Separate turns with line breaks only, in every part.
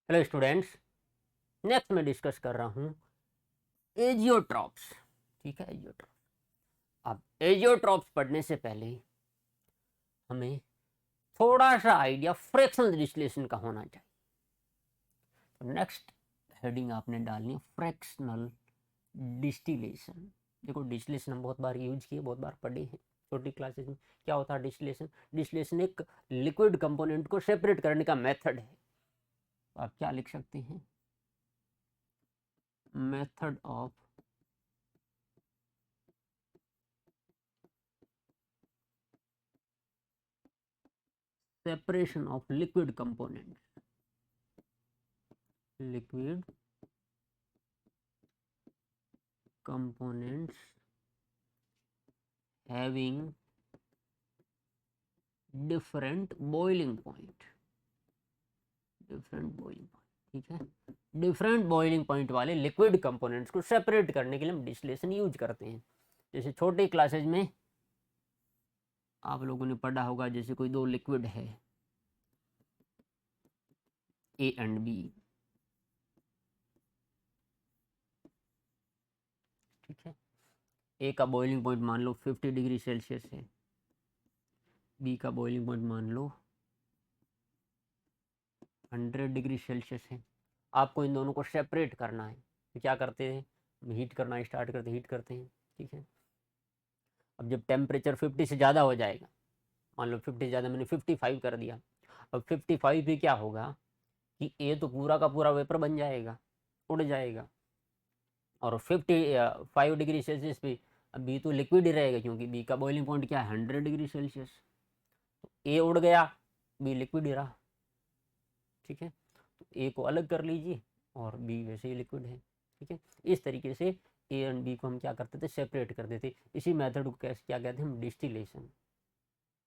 Hello students, next मैं discuss कर रहा हूँ एजियोट्रॉप्स। ठीक है, एजियोट्रॉप्स। अब एजियोट्रॉप्स पढ़ने से पहले हमें थोड़ा सा आइडिया फ्रैक्शनल डिस्टिलेशन का होना चाहिए। तो नेक्स्ट हेडिंग आपने डालनी है फ्रैक्शनल डिस्टिलेशन। देखो, डिस्टिलेशन हम बहुत बार यूज किए, बहुत बार पढ़े हैं छोटी क्लासेस में। क्या होता है डिस्टिलेशन? डिस्टिलेशन एक लिक्विड कंपोनेंट को सेपरेट करने का मेथड है। आप क्या लिख सकते हैं? Method of separation of liquid components having different boiling point। ठीक है, डिफरेंट बॉइलिंग पॉइंट वाले लिक्विड कंपोनेंट्स को सेपरेट करने के लिए हम डिस्टिलेशन यूज करते हैं। जैसे छोटे क्लासेज में आप लोगों ने पढ़ा होगा, जैसे कोई दो लिक्विड है ए एंड बी। ठीक है, ए का बॉइलिंग पॉइंट मान लो 50 डिग्री सेल्सियस है, बी का बॉइलिंग पॉइंट मान लो 100 डिग्री सेल्सियस है। आपको इन दोनों को सेपरेट करना है। तो क्या करते हैं? हीट करना स्टार्ट करते हीट करते हैं। ठीक है, अब जब टेम्परेचर 50 से ज़्यादा हो जाएगा, मान लो 50 से ज़्यादा, मैंने 55 कर दिया। अब 55 पे क्या होगा कि ए तो पूरा का पूरा वेपर बन जाएगा, उड़ जाएगा। और 55 डिग्री सेल्सियस पे अब बी तो लिक्विड ही रहेगा, क्योंकि बी का बॉइलिंग पॉइंट क्या है 100 डिग्री सेल्सियस। तो ए उड़ गया, बी लिक्विड ही रहा। ठीक है, तो ए को अलग कर लीजिए और बी वैसे ही लिक्विड है। ठीक है, इस तरीके से ए एंड बी को हम क्या करते थे? सेपरेट कर देते। इसी मेथड को क्या कहते हैं? हम डिस्टिलेशन।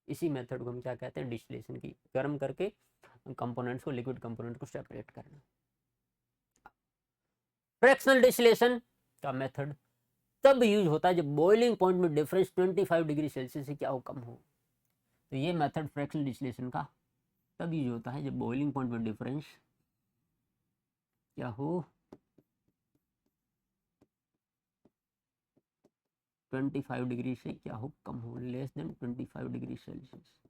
इसी मेथड को हम क्या कहते हैं? डिस्टिलेशन की। गर्म करके कंपोनेंट्स को, लिक्विड कंपोनेंट को सेपरेट करना। फ्रैक्शनल डिस्टिलेशन का मेथड तब यूज होता है जब बॉइलिंग पॉइंट में डिफरेंस 25 डिग्री सेल्सियस से क्या हो, कम हो। तो ये मेथड फ्रैक्शनल डिस्टिलेशन का तब यूज होता है जब बॉइलिंग पॉइंट में डिफरेंस क्या हो, 25 डिग्री से क्या हो, कम हो, लेस देन 25 डिग्री सेल्सियस।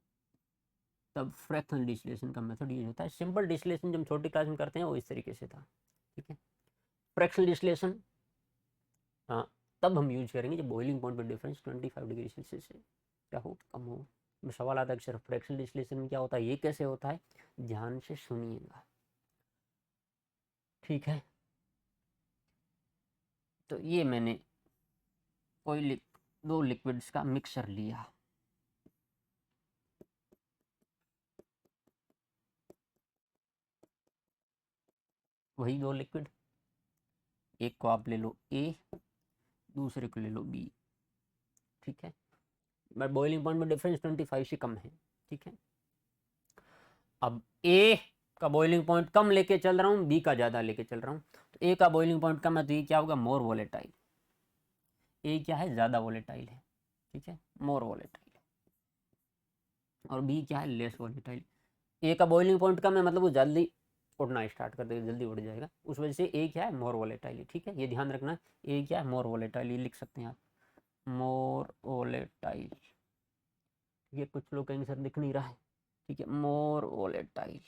तब फ्रैक्शनल डिस्टिलेशन का मेथड यूज होता है। सिंपल डिस्टिलेशन जो हम छोटी क्लास में करते हैं वो इस तरीके से था। ठीक है, फ्रैक्शनल डिस्टिलेशन हाँ तब हम यूज करेंगे जब बॉइलिंग पॉइंट पर डिफरेंस 25 डिग्री सेल्सियस से क्या हो, कम हो। सवाल आता है कि सर फ्रैक्शनल डिस्टिलेशन में क्या होता है, ये कैसे होता है? ध्यान से सुनिएगा। ठीक है, तो ये मैंने कोई दो लिक्विड्स का मिक्सचर लिया। वही दो लिक्विड, एक को आप ले लो ए, दूसरे को ले लो बी। ठीक है, बट बॉइलिंग पॉइंट में डिफरेंस 25 से कम है। ठीक है, अब ए का बॉइलिंग पॉइंट कम लेके चल रहा हूँ, बी का ज़्यादा लेके चल रहा हूँ। तो ए का बॉइलिंग पॉइंट कम है तो ये क्या होगा? मोर वोलेटाइल। ए क्या है? ज़्यादा वोलेटाइल है। ठीक है, मोर वोलेटाइल। और बी क्या है? Less volatile. ए का बॉइलिंग पॉइंट कम है, मतलब वो जल्दी उड़ना स्टार्ट कर देगा, जल्दी उड़ जाएगा। उस वजह से ए क्या है? मोर वोलेटाइल। ठीक है, ये ध्यान रखना, ए क्या है? मोर वोलेटाइल। ये लिख सकते हैं आप, मोर वोलेटाइल। ये कुछ लोग कहेंगे सर दिख नहीं रहा है। ठीक है, मोर वोलेटाइल।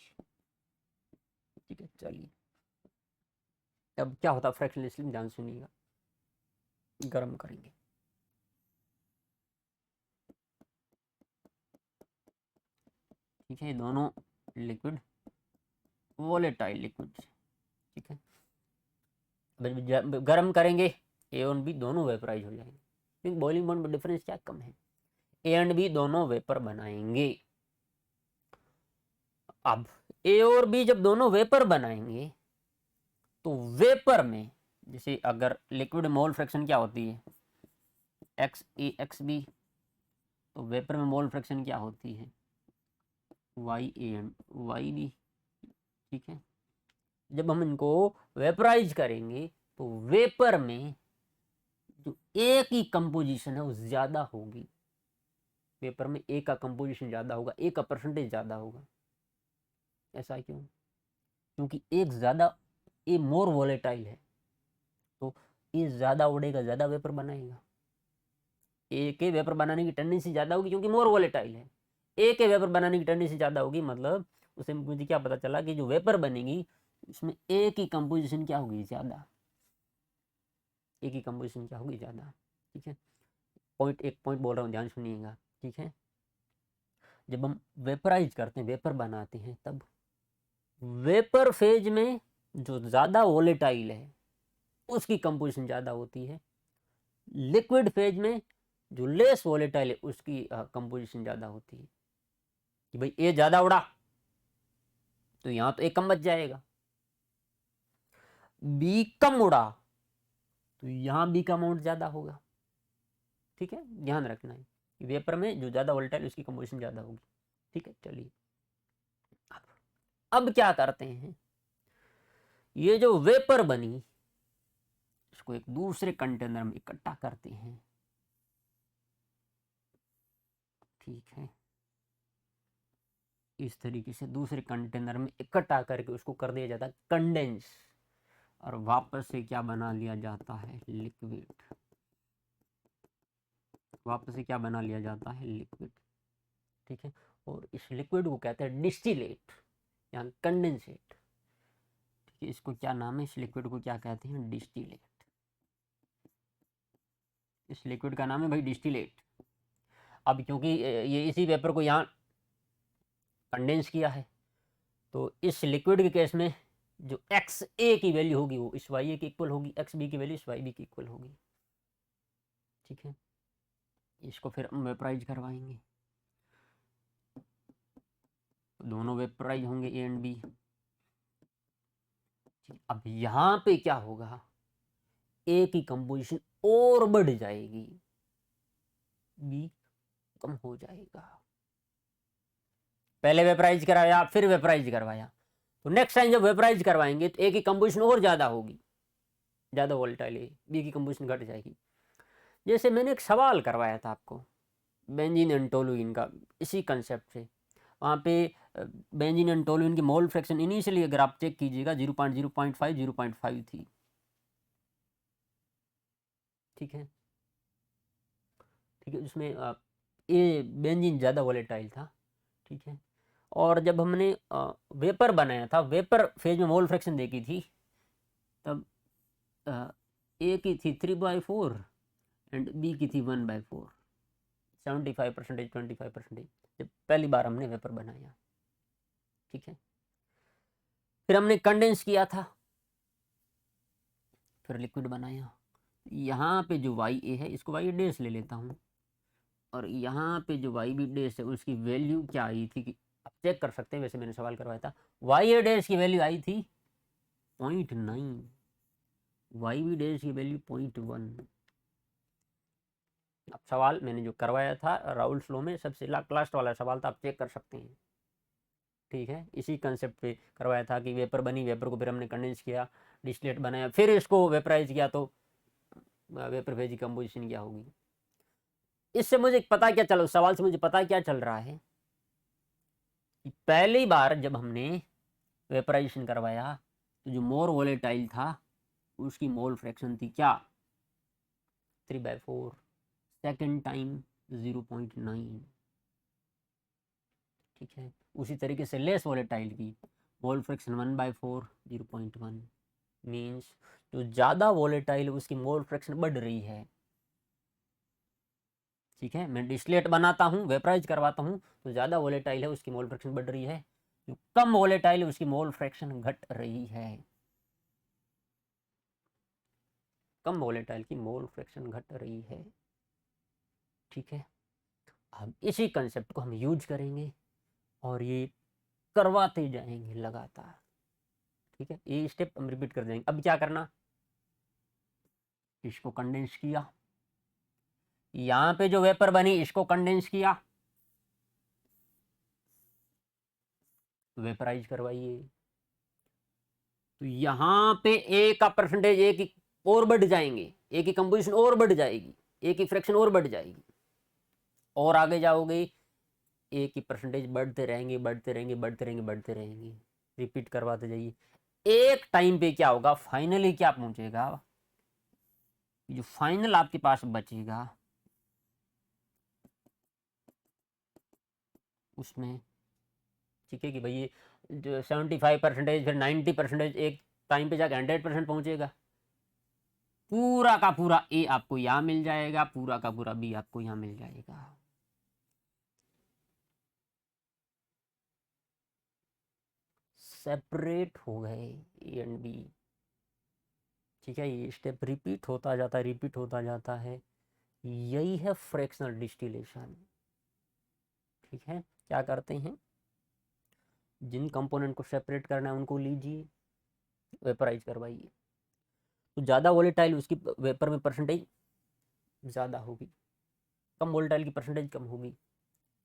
ठीक है, चलिए अब क्या होता है फ्रैक्शनल डिस्टिलेशन, ध्यान सुनिएगा। गर्म करेंगे, ठीक है, दोनों लिक्विड वोलेटाइल लिक्विड। ठीक है, गर्म करेंगे, ए और बी दोनों वेपराइज हो जाएंगे, क्योंकि बॉइलिंग पॉइंट में डिफरेंस क्या कम है। ए एंड बी दोनों वेपर बनाएंगे। अब ए और बी जब दोनों वेपर बनाएंगे तो वेपर में, जैसे अगर लिक्विड मोल फ्रैक्शन क्या होती है? X A X B. तो वेपर में मोल फ्रैक्शन क्या होती है? Y A and Y B. ठीक है, जब हम इनको वेपराइज करेंगे तो वेपर में जो ए की कंपोजिशन है वो ज्यादा होगी। वेपर में ए का कंपोजिशन ज्यादा होगा, ए का परसेंटेज ज्यादा होगा। ऐसा क्यों? क्योंकि एक ज़्यादा ए मोर वॉलेटाइल है, तो ए ज़्यादा उड़ेगा, ज़्यादा वेपर बनाएगा। ए के वेपर बनाने की टेंडेंसी ज़्यादा होगी क्योंकि मोर वॉलेटाइल है। ए के वेपर बनाने की टेंडेंसी ज़्यादा होगी, मतलब उससे मुझे क्या पता चला कि जो वेपर बनेगी उसमें ए की कंपोजिशन क्या होगी, ज़्यादा। ए की कंपोजिशन क्या होगी, ज़्यादा। ठीक है, एक पॉइंट बोल रहा हूँ, ध्यान सुनिएगा। ठीक है, जब हम वेपराइज करते हैं, वेपर बनाते हैं, तब वेपर फेज में जो ज़्यादा वोलेटाइल है उसकी कंपोजिशन ज़्यादा होती है। लिक्विड फेज में जो लेस वोलेटाइल है उसकी कंपोजिशन ज़्यादा होती है। कि भाई ए ज़्यादा उड़ा तो यहाँ तो ए कम बच जाएगा, बी कम उड़ा तो यहाँ बी का अमाउंट ज़्यादा होगा। ठीक है, ध्यान रखना है कि वेपर में जो ज़्यादा वोलेटाइल उसकी कंपोजिशन ज़्यादा होगी। ठीक है, चलिए अब क्या करते हैं, ये जो वेपर बनी इसको एक दूसरे कंटेनर में इकट्ठा करते हैं। ठीक है, इस तरीके से दूसरे कंटेनर में इकट्ठा करके उसको कर दिया जाता है कंडेंस, और वापस से क्या बना लिया जाता है, लिक्विड। वापस से क्या बना लिया जाता है, लिक्विड। ठीक है, और इस लिक्विड को कहते हैं डिस्टिलेट या कंडेंसेट। ठीक है, इसको क्या नाम है, इस लिक्विड को क्या कहते हैं, डिस्टिलेट। इस लिक्विड का नाम है भाई डिस्टिलेट। अब क्योंकि ये इसी वेपर को यहाँ कंडेंस किया है, तो इस लिक्विड के केस में जो एक्स ए की वैल्यू होगी वो इस वाई ए की इक्वल होगी, एक्स बी की वैल्यू इस वाई बी की इक्वल होगी। ठीक है, इसको फिर हम वेपराइज करवाएंगे, दोनों वेपराइज होंगे ए एंड बी। अब यहाँ पे क्या होगा, ए की कंपोजिशन और बढ़ जाएगी, बी कम हो जाएगा। पहले वेपराइज कराया फिर वेपराइज करवाया, तो नेक्स्ट टाइम जब वेपराइज करवाएंगे तो ए की कंपोजिशन और ज़्यादा होगी, ज़्यादा वोलेटाइल है, बी की कंपोजिशन घट जाएगी। जैसे मैंने एक सवाल करवाया था आपको बेंजीन एंड टोलुइन का, इसी कंसेप्ट से। वहाँ पे बेंजीन एंड टोलुइन की मोल फ्रैक्शन इनिशियली अगर आप चेक कीजिएगा 0.0.5 0.5 थी। ठीक है, ठीक है, उसमें ये बेंजीन ज़्यादा वोलेटाइल था। ठीक है, और जब हमने वेपर बनाया था, वेपर फेज में मोल फ्रैक्शन देखी थी, तब ए की थी 3/4 एंड बी की थी 1/4, 75% 25%, जब पहली बार हमने वेपर बनाया। ठीक है, फिर हमने कंडेंस किया था, फिर लिक्विड बनाया। यहाँ पे जो वाई ए है इसको वाई डैश ले लेता हूँ, और यहाँ पे जो वाई बी डैश है उसकी वैल्यू क्या आई थी कि आप चेक कर सकते हैं, वैसे मैंने सवाल करवाया था। वाई ए डैश की वैल्यू आई थी 0.9, वाई बी डैश की वैल्यू 0.1। अब सवाल मैंने जो करवाया था राउल्स लॉ में सबसे लास्ट वाला सवाल था, आप चेक कर सकते हैं। ठीक है, इसी कंसेप्ट पे करवाया था कि वेपर बनी, वेपर को फिर हमने कंडेंस किया, डिस्टिलेट बनाया, फिर इसको वेपराइज किया, तो वेपर फेज की कंपोजिशन क्या होगी। इससे मुझे पता क्या चल, सवाल से मुझे पता क्या चल रहा है कि पहली बार जब हमने वेपराइजेशन करवाया तो जो मोर वोलेटाइल था उसकी मोल फ्रैक्शन थी क्या, 3/4, सेकेंड टाइम 0.9। ठीक है, उसी तरीके से लेस वोलेटाइल की मोल फ्रैक्शन 1/4, 0.1। मीन्स जो ज़्यादा वोलेटाइल उसकी मोल फ्रैक्शन बढ़ रही है। ठीक है, मैं डिस्टिलेट बनाता हूँ, वेपराइज करवाता हूँ, तो ज़्यादा वोलेटाइल है उसकी मोल फ्रैक्शन बढ़ रही है, जो कम वोलेटाइल है उसकी मोल फ्रैक्शन घट रही है। कम वोलेटाइल की मोल फ्रैक्शन घट रही है। ठीक है, अब इसी कंसेप्ट को हम यूज करेंगे और ये करवाते जाएंगे लगातार। ठीक है, ये स्टेप हम रिपीट कर देंगे। अब क्या करना, इसको कंडेंस किया, यहाँ पे जो वेपर बनी इसको कंडेंस किया, वेपराइज करवाइए, तो यहाँ पे ए का परसेंटेज ए की और बढ़ जाएंगे, ए की कंपोजिशन और बढ़ जाएगी, ए की फ्रैक्शन और बढ़ जाएगी, और आगे जाओगे ए की परसेंटेज बढ़ते रहेंगे, बढ़ते रहेंगे, बढ़ते रहेंगे, बढ़ते रहेंगे। रिपीट करवाते जाइए। एक टाइम पे क्या होगा, फाइनली क्या पहुंचेगा, जो फाइनल आपके पास बचेगा उसमें, ठीक है, कि भाई ये जो 75% फिर 90% एक टाइम पे जाकर 100% पहुंचेगा। पूरा का पूरा ए आपको यहाँ मिल जाएगा, पूरा का पूरा बी आपको यहाँ मिल जाएगा। सेपरेट हो गए ए एंड बी, ठीक है। ये स्टेप रिपीट होता जाता है, रिपीट होता जाता है। यही है फ्रैक्शनल डिस्टिलेशन, ठीक है। क्या करते हैं, जिन कंपोनेंट को सेपरेट करना है उनको लीजिए, वेपराइज करवाइए, तो ज़्यादा वोलेटाइल उसकी वेपर में परसेंटेज ज़्यादा होगी, कम वोलेटाइल की परसेंटेज कम होगी।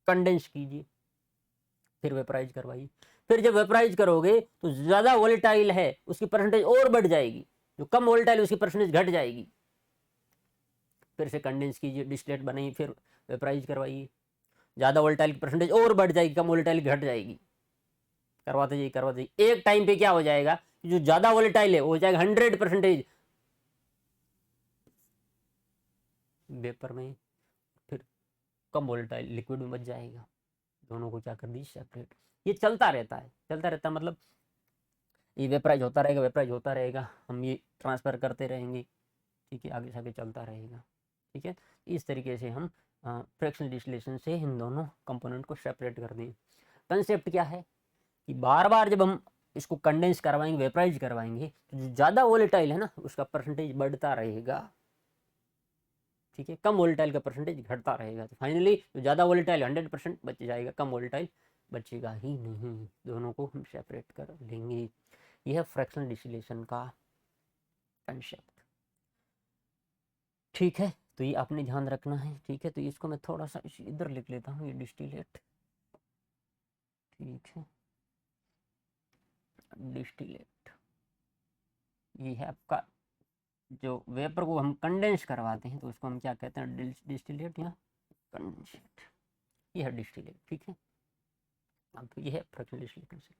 कंडेंस कीजिए, फिर वेपराइज करवाइए। फिर जब वेपराइज करोगे तो ज़्यादा वोलेटाइल है उसकी परसेंटेज और बढ़ जाएगी, जो कम वोलेटाइल उसकी परसेंटेज घट जाएगी। फिर से कंडेंस कीजिए, डिस्टिलेट बनाइए, फिर वेपराइज करवाइए। ज़्यादा वोलेटाइल की परसेंटेज और बढ़ जाएगी, कम वोलेटाइल घट जाएगी। करवाते जाइए, करवाते जाइए। एक टाइम पे क्या हो जाएगा, जो ज़्यादा वोलेटाइल है वो हो जाएगा 100% वेपर में, फिर कम वोलेटाइल लिक्विड में बच जाएगा। दोनों को क्या कर दी, सेपरेट। ये चलता रहता है, चलता रहता है, मतलब ये वेपराइज होता रहेगा, वेपराइज होता रहेगा, हम ये ट्रांसफ़र करते रहेंगे, ठीक है, आगे से आगे चलता रहेगा, ठीक है। इस तरीके से हम फ्रैक्शनल डिस्टिलेशन से इन दोनों कंपोनेंट को सेपरेट कर दें। कंसेप्ट क्या है कि बार बार जब हम इसको कंडेंस करवाएंगे, वेपराइज करवाएंगे, तो जो ज़्यादा वोलेटाइल है ना उसका परसेंटेज बढ़ता रहेगा, ठीक है, कम वोलेटाइल का परसेंटेज घटता रहेगा। तो फाइनली जो ज़्यादा वोलेटाइल 100% बच जाएगा, कम वोलेटाइल बचेगा ही नहीं। दोनों को हम सेपरेट कर लेंगे। यह है फ्रैक्शनल डिस्टिलेशन का कंसेप्ट, ठीक है। तो ये आपने ध्यान रखना है, ठीक है। तो इसको मैं थोड़ा सा इधर लिख लेता हूँ, ये डिस्टिलेट, ठीक है, डिस्टिलेट। ये है आपका जो वेपर को हम कंडेंस करवाते हैं तो उसको हम क्या कहते हैं, डिस्टिलेट या कंडेंसेट। ये है डिस्टिलेट, ठीक है। अब ये है फ्रैक्शनल डिस्टिलेशन।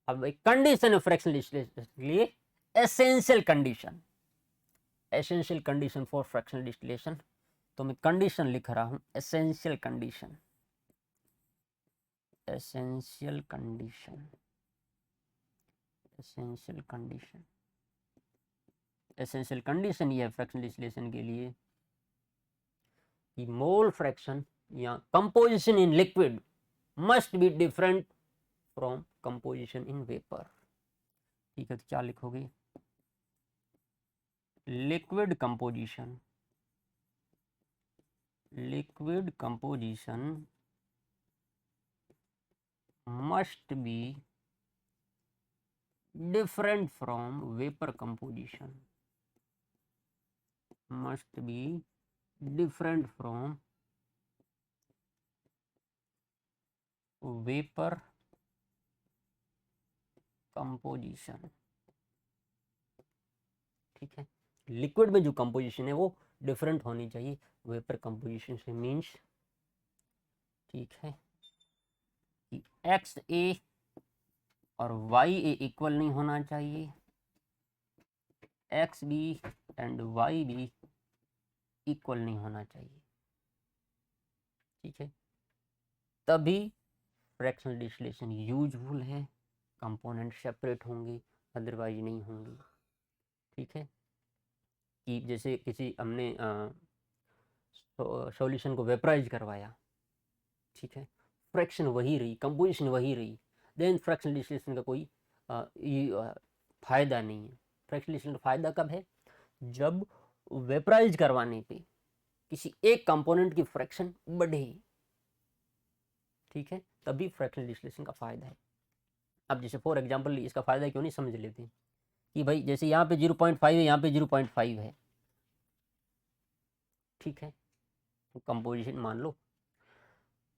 अब एक कंडीशन है फ्रैक्शनल डिस्टिलेशन के लिए, essential condition, essential condition for fractional distillation. तो मैं कंडीशन लिख रहा हूं, essential condition, essential condition, essential condition. Essential condition ये है फ्रैक्शनल डिस्टिलेशन के लिए कि मोल फ्रैक्शन या composition in liquid must be different from composition in vapour, ठीक है। तो क्या लिखोगे, liquid composition, liquid composition must be different from vapor composition, must be different from vapor composition, ठीक है। लिक्विड में जो कंपोजिशन है वो डिफरेंट होनी चाहिए वेपर कंपोजिशन से, मीन्स, ठीक है, कि एक्स ए और वाई ए इक्वल नहीं होना चाहिए, X B and Y B equal नहीं होना चाहिए, ठीक है। तभी फ्रैक्शनल डिस्टिलेशन यूजफुल है, कंपोनेंट सेपरेट होंगे, अदरवाइज नहीं होंगे, ठीक है। कि जैसे किसी हमने सॉल्यूशन को वेपराइज करवाया, ठीक है, फ्रैक्शन वही रही, कंपोजिशन वही रही, देन फ्रैक्शनल डिस्टिलेशन का कोई फ़ायदा नहीं है। फ्रैक्शनल डिस्टिलेशन का फ़ायदा कब है, जब वेपराइज करवाने पे किसी एक कंपोनेंट की फ्रैक्शन बढ़े, ठीक है, तभी फ्रैक्शनल डिस्टिलेशन का फ़ायदा है। अब जैसे फॉर एग्जांपल इसका फ़ायदा क्यों नहीं समझ लेते हैं कि भाई जैसे यहाँ पे 0.5 है, यहाँ पे 0.5 है, ठीक है। तो कंपोजिशन मान लो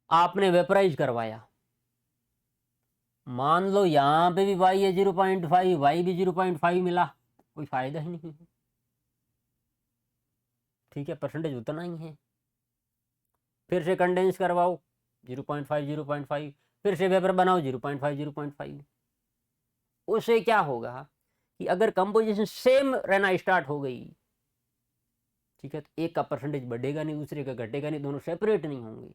आपने वेपराइज करवाया, मान लो यहाँ पे भी वाई है 0.5, वाई भी 0.5 मिला, कोई फायदा ही नहीं है, ठीक है, परसेंटेज उतना ही है। फिर से कंडेंस करवाओ 0.5, 0.5, फिर से वेपर बनाओ 0.5, 0.5, उससे क्या होगा कि अगर कंपोजिशन सेम रहना स्टार्ट हो गई, ठीक है, तो एक का परसेंटेज बढ़ेगा नहीं, दूसरे का घटेगा नहीं, दोनों सेपरेट नहीं होंगे,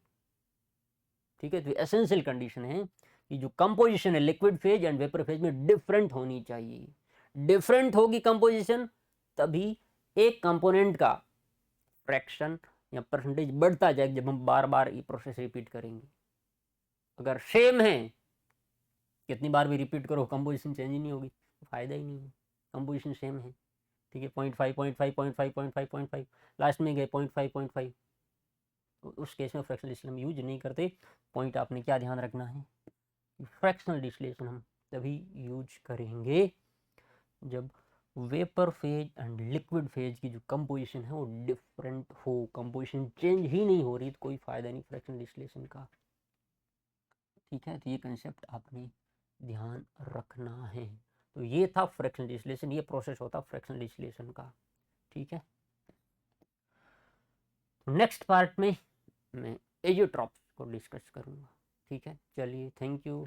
ठीक है। तो एसेंशियल कंडीशन है कि जो कंपोजिशन है liquid phase and vapour phase में डिफरेंट होनी चाहिए। डिफरेंट होगी कंपोजिशन तभी एक कंपोनेंट का फ्रैक्शन या परसेंटेज बढ़ता जाएगा जब हम बार बार ये प्रोसेस रिपीट करेंगे। अगर सेम है, कितनी बार भी रिपीट करो कंपोजिशन चेंज ही नहीं होगी, तो फायदा ही नहीं है। कंपोजिशन सेम है, ठीक है, 0.5 0.5 0.5 0.5 0.5 लास्ट में गए 0.5 तो उस केस में फ्रैक्शनल डिस्टिलेशन हम यूज नहीं करते। पॉइंट आपने क्या ध्यान रखना है, फ्रैक्शनल डिस्टिलेशन हम तभी यूज करेंगे जब vapour phase and liquid phase की जो कंपोजिशन है वो डिफरेंट हो। कंपोजिशन चेंज ही नहीं हो रही तो कोई फायदा नहीं फ्रैक्शनल डिस्टिलेशन का, ठीक है। तो ये कंसेप्ट आपने ध्यान रखना है। तो ये था फ्रैक्शनल डिस्टिलेशन, ये प्रोसेस होता फ्रैक्शनल डिस्टिलेशन का, ठीक है। नेक्स्ट पार्ट में मैं एजियोट्रॉप्स को डिस्कस करूंगा, ठीक है। चलिए, थैंक यू।